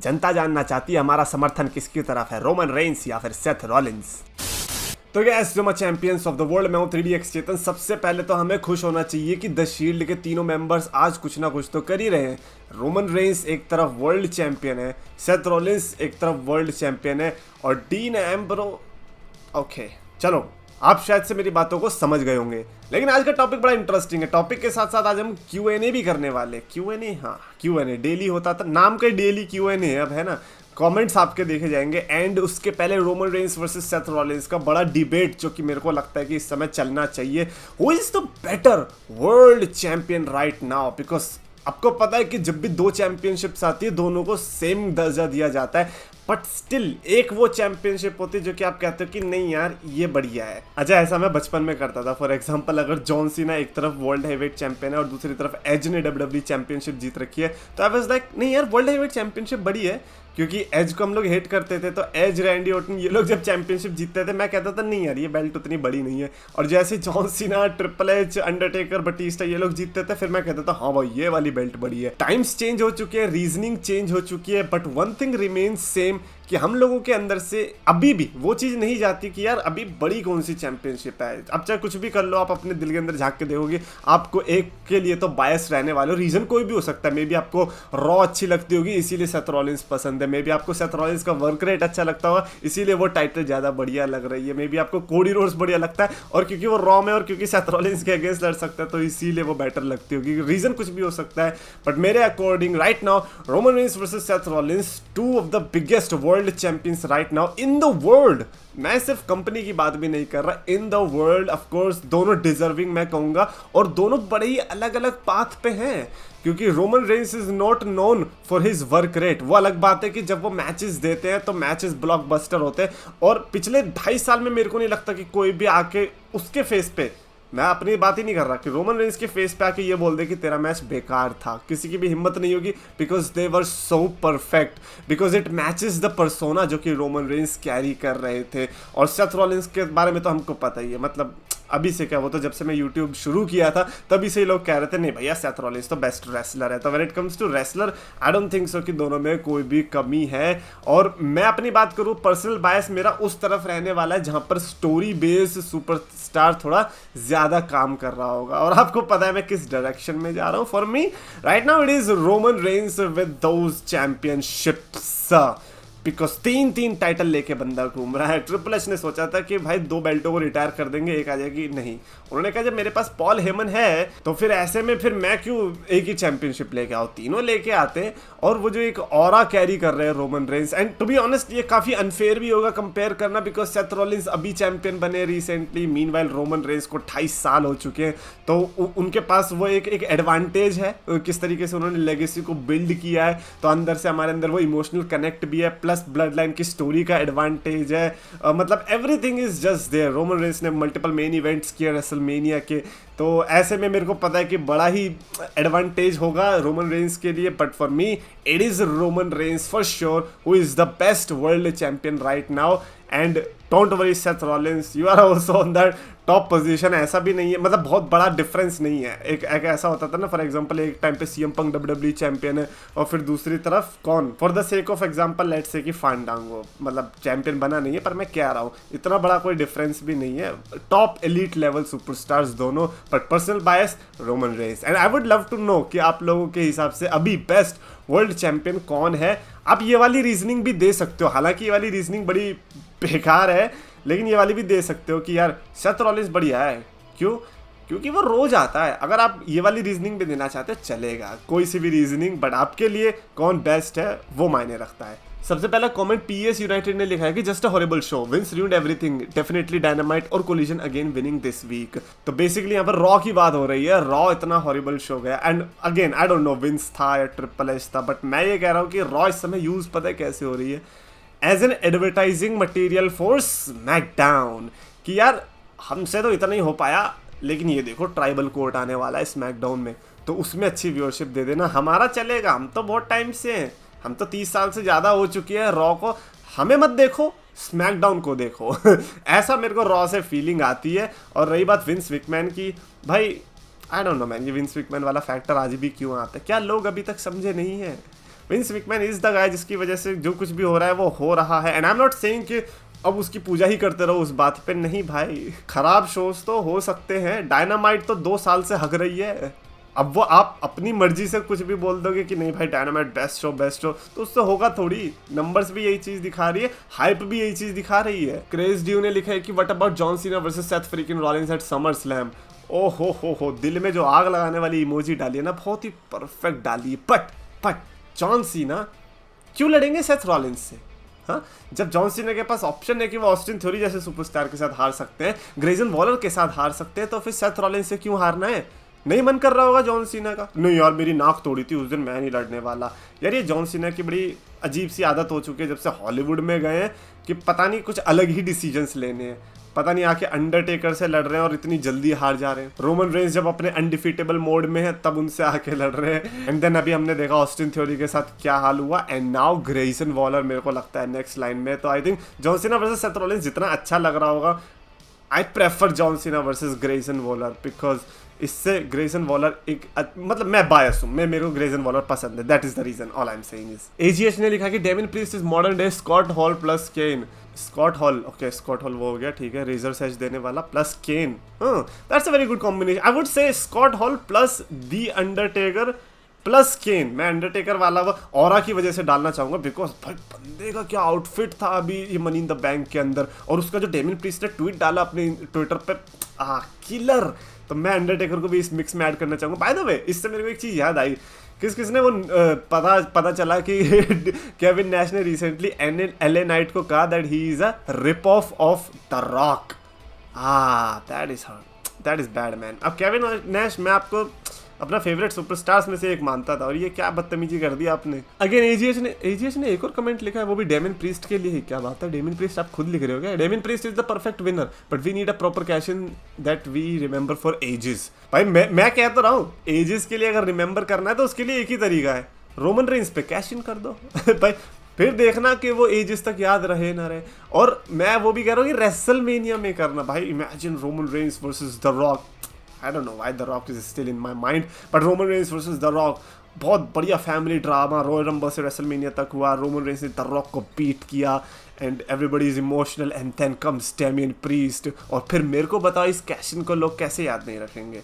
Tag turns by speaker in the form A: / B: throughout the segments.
A: जनता जानना चाहती है हमारा समर्थन किसकी तरफ है, रोमन रेंस या फिर सेथ रॉलिंस। तो गैस जो मैं चैंपियंस ऑफ द वर्ल्ड में हूँ 3DX चेतन, सबसे पहले तो हमें खुश होना चाहिए कि द शील्ड के तीनों मेंबर्स आज कुछ ना कुछ तो कर ही रहे हैं। रोमन रेंस एक तरफ वर्ल्ड चैंपियन है, सेथ रॉलिंस एक तरफ वर्ल्ड चैंपियन है और डीन एम्ब्रो। ओके चलो, आप शायद से मेरी बातों को समझ गए होंगे, लेकिन आज का टॉपिक बड़ा इंटरेस्टिंग है। टॉपिक के साथ साथ आज हम Q&A भी करने वाले। Q&A, हाँ Q&A डेली होता था, नाम का डेली Q&A है अब, है ना। कमेंट्स आपके देखे जाएंगे एंड उसके पहले Roman Reigns versus Seth Rollins का बड़ा डिबेट जो कि मेरे को लगता है कि इस समय चलना चाहिए। Who is the better world champion right now, because आपको पता है कि जब भी दो चैंपियनशिप्स आती है दोनों को सेम दर्जा दिया जाता है, बट स्टिल एक वो चैंपियनशिप होती है जो कि आप कहते हो कि नहीं यार ये बढ़िया है। अच्छा, ऐसा मैं बचपन में करता था। फॉर एग्जांपल, अगर जॉन सीना एक तरफ वर्ल्ड हेवीवेट चैंपियन है और दूसरी तरफ एज ने WWE चैंपियनशिप जीत रखी है, तो आई वाज लाइक नहीं यार वर्ल्ड हेवीवेट चैंपियनशिप बड़ी है, क्योंकि एज को हम लोग हेट करते थे। तो एज, रैंडी ऑर्टन, ये लोग जब चैंपियनशिप जीतते थे मैं कहता था नहीं यार ये बेल्ट उतनी बड़ी नहीं है। और जैसे John Cena, triple H, Undertaker, Batista ये लोग जीतते थे, फिर मैं कहता था हाँ भाई ये वाली बेल्ट बड़ी है। टाइम्स चेंज हो चुके हैं, रीजनिंग चेंज हो चुकी है, but one thing remains same कि हम लोगों के अंदर से अभी भी वो चीज़ नहीं जाती कि यार अभी बड़ी कौन सी चैंपियनशिप है। अब चाहे कुछ भी कर लो, आप अपने दिल के अंदर झांक के देखोगे आपको एक के लिए तो बायस रहने वाले हो। रीज़न कोई भी हो सकता है, मे बी आपको रॉ अच्छी लगती होगी इसीलिए सेथ रॉलिंस पसंद है, मे बी आपको सेथ रॉलिंस का वर्क रेट अच्छा लगता होगा इसीलिए वो टाइटल ज़्यादा बढ़िया लग रही है, मे बी आपको कोडी रोड्स बढ़िया लगता है और क्योंकि वो रॉ में और क्योंकि सेथ रॉलिंस के अगेंस्ट लड़ सकता है तो इसीलिए वो बेटर लगती होगी। रीज़न कुछ भी हो सकता है, बट मेरे according right now Roman Reigns versus Seth Rollins, two of the biggest world champions right now in the world. मैं सिर्फ कंपनी की बात भी नहीं कर रहा, in the world. Of course दोनों डिजर्विंग मैं कहूंगा और दोनों बड़े ही अलग अलग पाथ पे हैं, क्योंकि Roman Reigns is not known for his work rate. वो अलग बात है कि जब वो मैचेस देते हैं तो मैचेस ब्लॉकबस्टर होते हैं, और पिछले 2.5 साल में मेरे को नहीं लगता कि कोई भी आके उसके फेस पे, मैं अपनी बात ही नहीं कर रहा कि रोमन रेंस के फेस पे आके ये बोल दे कि तेरा मैच बेकार था, किसी की भी हिम्मत नहीं होगी, because they were so perfect, because it matches the persona जो कि रोमन रेंस कैरी कर रहे थे। और सेथ रॉलिंस के बारे में तो हमको पता ही है, मतलब अभी से क्या, वो तो जब से मैं यूट्यूब शुरू किया था तभी से लोग कह रहे थे नहीं भैया सेथ रॉलिंस तो बेस्ट रेसलर है। तो when it comes to wrestler I don't think so कि दोनों में कोई भी कमी है। और मैं अपनी बात करूँ, पर्सनल बायस मेरा उस तरफ रहने वाला है जहाँ पर स्टोरी बेस्ड सुपरस्टार थोड़ा ज़्यादा काम कर रहा होगा, और आपको पता है मैं किस डायरेक्शन में जा रहा हूँ। For me right now it is Roman Reigns with those championships, because 3 title लेके बंदा घूम रहा है। ट्रिपल एच ने सोचा था कि भाई 2 बेल्टों को रिटायर कर देंगे, एक आ जाएगी, नहीं, उन्होंने कहा जब मेरे पास पॉल हेमन है तो फिर ऐसे में फिर मैं क्यों एक ही चैंपियनशिप लेके आओ, तीनों लेके आते हैं। और वो जो एक ऑरा कैरी कर रहे हैं Roman Reigns, and to be honest ये काफ़ी अनफेयर भी होगा कंपेयर करना, बिकॉज सेथ रॉलिंस अभी चैंपियन बने रिसेंटली, मीनवाइल रोमन रेंस को 28 साल हो चुके हैं, तो उनके पास वो एक एडवांटेज है किस तरीके से उन्होंने लेगेसी को बिल्ड किया है। तो अंदर से हमारे अंदर वो इमोशनल कनेक्ट भी है, प्लस ब्लड लाइन की स्टोरी का एडवांटेज है, मतलब everything is just there. Roman Reigns ने मल्टीपल मेन इवेंट्स किए रेसलमेनिया के, तो ऐसे में मेरे को पता है कि बड़ा ही एडवांटेज होगा रोमन रेंस के लिए। But for me it is Roman Reigns for sure who is the best world champion right now, and don't worry Seth Rollins you are also on that top position. ऐसा भी नहीं है, मतलब बहुत बड़ा difference नहीं है। एक ऐसा होता था ना, फॉर एग्जांपल एक टाइम पे CM पंक WWE चैंपियन है और फिर दूसरी तरफ कौन, for the sake of example let's say कि फैंडांगो, मतलब चैंपियन बना नहीं है पर मैं कह रहा हूँ इतना बड़ा कोई डिफरेंस भी नहीं है। टॉप एलीट लेवल सुपरस्टार्स दोनों, but personal bias Roman Reigns. And I would love to know कि आप लोगों के हिसाब से अभी बेस्ट वर्ल्ड चैंपियन कौन है। आप ये वाली रीजनिंग भी दे सकते हो, हालांकि ये वाली रीजनिंग बड़ी बेकार है, लेकिन ये वाली भी दे सकते हो कि यार सेथ रॉलिंस बढ़िया है। क्यों? क्योंकि वो रोज आता है। अगर आप ये वाली रीजनिंग भी देना चाहते हो चलेगा, कोई सी भी रीजनिंग, बट आपके लिए कौन बेस्ट है वो मायने रखता है। सबसे पहला कमेंट PS यूनाइटेड ने लिखा है कि just a horrible show, Vince ruined everything, definitely Dynamite और Collision again winning this week. तो बेसिकली यहाँ पर रॉ की बात हो रही है, रॉ इतना हॉरिबल शो गया। And again I don't know Vince था या ट्रिपल एच था, बट मैं ये कह रहा हूँ कि रॉ इस समय यूज पता है कैसे हो रही है, as an advertising material for SmackDown, कि यार हमसे तो इतना ही हो पाया, लेकिन ये देखो ट्राइबल कोर्ट आने वाला है स्मैकडाउन में, तो उसमें अच्छी व्यूअरशिप दे देना, हमारा चलेगा, हम तो बहुत टाइम से हैं, हम तो 30 साल से ज़्यादा हो चुकी है रॉ को, हमें मत देखो, स्मैकडाउन को देखो। ऐसा मेरे को रॉ से फीलिंग आती है। और रही बात विंस विकमैन की, भाई आई डोंट नो मैन, ये विंस विकमैन वाला फैक्टर आज भी क्यों आता है, क्या लोग अभी तक समझे नहीं है? Vince McMahon is the guy जिसकी वजह से जो कुछ भी हो रहा है वो हो रहा है। And I am not saying कि अब उसकी पूजा ही करते रहो उस बात पे, नहीं भाई, खराब शोज तो हो सकते हैं। डायनामाइट तो 2 साल से हग रही है, अब वो आप अपनी मर्जी से कुछ भी बोल दोगे कि नहीं भाई डायनामाइट बेस्ट शो, तो उससे होगा थोड़ी। नंबर्स भी यही चीज दिखा रही है, हाइप भी यही चीज दिखा रही है। क्रेज ड्यू ने लिखा है कि what about John Cena versus Seth freaking Rollins at Summer Slam. ओ हो, दिल में जो आग लगाने वाली इमोजी डाली है ना, बहुत ही परफेक्ट डाली है। बट जॉन सीना क्यों लड़ेंगे सेथ रॉलिंस से? हाँ, जब जॉन सीना के पास ऑप्शन है कि वो ऑस्टिन थ्योरी जैसे सुपरस्टार के साथ हार सकते हैं, ग्रेजन वॉलर के साथ हार सकते हैं, तो फिर सेथ रॉलिंस से क्यों हारना है? नहीं मन कर रहा होगा जॉन सीना का, नहीं यार मेरी नाक तोड़ी थी उस दिन, मैं नहीं लड़ने वाला। यार ये जॉन सीना की बड़ी अजीब सी आदत हो चुकी है जब से हॉलीवुड में गए हैं कि पता नहीं कुछ अलग ही डिसीजंस लेने हैं, पता नहीं आके अंडरटेकर से लड़ रहे हैं और इतनी जल्दी हार जा रहे हैं। रोमन रेंस जब अपने अनडिफीटेबल मोड में है तब उनसे आके लड़ रहे हैं। एंड देन अभी हमने देखा ऑस्टिन थ्योरी के साथ क्या हाल हुआ। एंड नाउ ग्रेसन वॉलर मेरे को लगता है नेक्स्ट लाइन में। तो I think John Cena versus Seth Rollins जितना अच्छा लग रहा होगा, I prefer John Cena versus Grayson Waller, because इससे ग्रेसन वॉलर एक मतलब मैं बायस हूँ, मेरे को ग्रेसन वॉलर पसंद है, that is the reason, all I am saying is. AGH ने लिखा कि Damian Priest is modern day Scott Hall plus Kane. Scott Hall, okay Scott Hall वो हो गया, ठीक है, रेजर सेज देने वाला plus Kane, that's a very good combination. I would say Scott Hall plus the Undertaker plus Kane. मैं Undertaker वाला वो ऑरा की वजह से डालना चाहूंगा, बिकॉज भाई बंदे का क्या आउटफिट था अभी ये मनी इन द बैंक के अंदर, और उसका जो डेमिन प्रीस्ट ने ट्वीट डाला अपने ट्विटर पे, किलर। तो मैं अंडरटेकर को भी इस मिक्स में ऐड करना चाहूंगा। बाय द वे इससे मेरे को एक चीज याद आई, किसने वो पता चला कि केविन नैश ने रिसेंटली एलए नाइट को कहा that he is a rip off the rock. That is bad man. अब केविन नैश मैं आपको अपना फेवरेट सुपरस्टार्स में से एक मानता था, और ये क्या बदतमीजी कर दी आपने। अगेन एजीएच ने एक और कमेंट लिखा है, वो भी डेमिन प्रीस्ट के लिए ही। क्या बात है, डेमिन प्रीस्ट आप खुद लिख रहे हो क्या? Damian Priest is the perfect winner but we need a proper cash in that we remember for ages. भाई मैं कह तो रहा हूँ, एजेस के लिए अगर रिमेंबर करना है तो उसके लिए एक ही तरीका है, रोमन रेंस पे कैश इन कर दो भाई, फिर देखना कि वो एजेस तक याद रहे ना रहे। और मैं वो भी कह रहा हूँ कि रेसलमेनिया में करना। भाई imagine Roman Reigns versus the rock, I don't know why The Rock is still in my mind, but Roman Reigns versus The Rock, बहुत बढ़िया फैमिली ड्रामा। रॉयल रंबल से रेसलमेनिया तक हुआ, रोमन रेंस ने the Rock को beat किया and everybody is emotional, and then comes Damian Priest. और फिर मेरे को बताओ इस कैशन को लोग कैसे याद नहीं रखेंगे?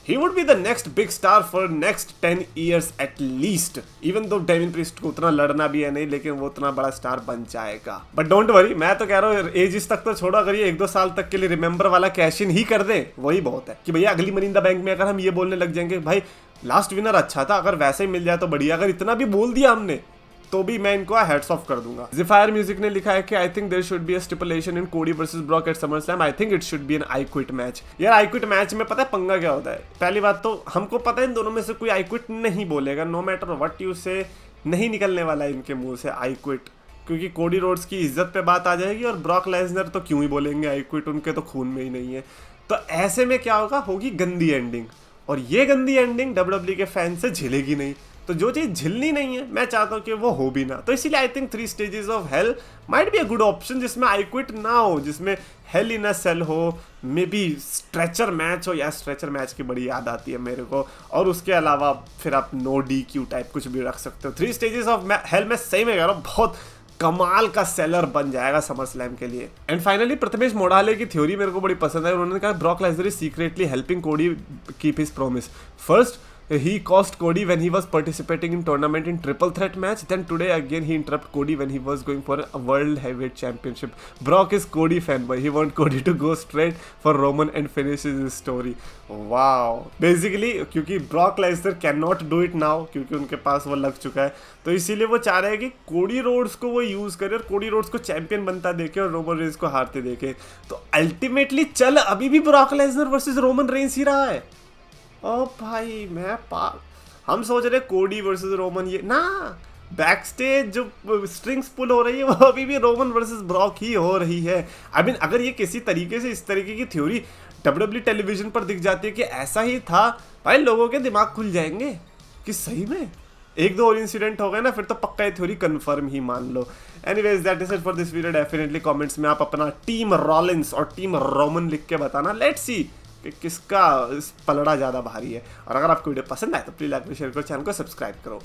A: He would be the next big star for next 10 years at least, even though Damien priest को उतना लड़ना भी है नहीं, लेकिन वो उतना बड़ा स्टार बन जाएगा। बट डोंट वरी, मैं तो कह रहा हूँ एजिस तक तो छोड़ो, अगर ये 1-2 साल तक के लिए रिमेंबर वाला कैश इन ही कर दे वही बहुत है। कि भैया अगली मनी इन द बैंक में अगर हम ये बोलने लग जाएंगे भाई लास्ट विनर अच्छा था, अगर वैसे ही मिल जाए तो बढ़िया, अगर इतना भी बोल दिया हमने तो भी मैं इनको हेड्स ऑफ कर दूंगा। ज़िफायर म्यूजिक ने लिखा है कि I think there should be a stipulation in Cody versus Brock at Summer Slam. I think it should be an I quit match. यार आई क्विट मैच में पता है पंगा क्या होता है? पहली बात तो हमको पता है इन दोनों में से कोई आई क्विट नहीं बोलेगा, नो मैटर व्हाट यू से, नहीं निकलने वाला है इनके मुंह से आई क्विट, क्योंकि कोडी रोड्स की इज्जत पे बात आ जाएगी, और ब्रॉक लेसनर तो क्यों ही बोलेंगे आई क्विट, उनके तो खून में ही नहीं है। तो ऐसे में क्या होगा, होगी गंदी एंडिंग, और ये गंदी एंडिंग डब्ल्यूडब्ल्यूई के फैन से झेलेगी नहीं। तो जो चीज़ झिलनी नहीं है मैं चाहता हूँ कि वो हो भी ना। तो इसीलिए I think 3 stages of hell might be a good option, जिसमें आई क्विट ना हो, जिसमें हेल इन अ सेल हो, मे बी स्ट्रेचर मैच हो। या स्ट्रेचर मैच की बड़ी याद आती है मेरे को। और उसके अलावा फिर आप नो DQ टाइप कुछ भी रख सकते हो। 3 स्टेजेस ऑफ हेल में सही में कह रहा हूँ बहुत कमाल का सेलर बन जाएगा समर स्लैम के लिए। एंड फाइनली प्रथमेश मोडाले की थ्योरी मेरे को बड़ी पसंद है। उन्होंने कहा Brock Lesnar is secretly helping Cody keep his promise. First he cost Cody when he was participating in tournament in triple threat match. Then today again he interrupted Cody when he was going for a world heavyweight championship. Brock is Cody fanboy. He wants Cody to go straight for Roman and finishes his story. Wow. Basically क्योंकि Brock Lesnar cannot do it now क्योंकि उनके पास वो लग चुका है, तो इसीलिए वो चाह रहे हैं कि कोडी रोड्स को वो यूज करे और कोडी रोड्स को चैंपियन बनता देखे और रोमन रेंस को हारते देखे। तो अल्टीमेटली चल अभी भी Brock Lesnar versus Roman Reigns ही रहा है। ओ भाई हम सोच रहे कोडी वर्सेस रोमन, ये ना बैक स्टेज जो स्ट्रिंग्स पुल हो रही है वो अभी भी रोमन वर्सेस ब्रॉक ही हो रही है। आई मीन अगर ये किसी तरीके से इस तरीके की थ्योरी डब्ल्यूडब्ल्यूई टेलीविजन पर दिख जाती है कि ऐसा ही था, भाई लोगों के दिमाग खुल जाएंगे कि सही में 1-2 और इंसिडेंट हो गए ना, फिर तो पक्का ये थ्योरी कंफर्म ही मान लो। Anyways that is it for this video. Definitely comments में आप अपना टीम रॉलिंस और टीम रोमन लिख के बताना। लेट्स सी कि किसका पलड़ा ज़्यादा भारी है। और अगर आपको वीडियो पसंद आए तो प्लीज़ लाइक शेयर करो, चैनल को सब्सक्राइब करो।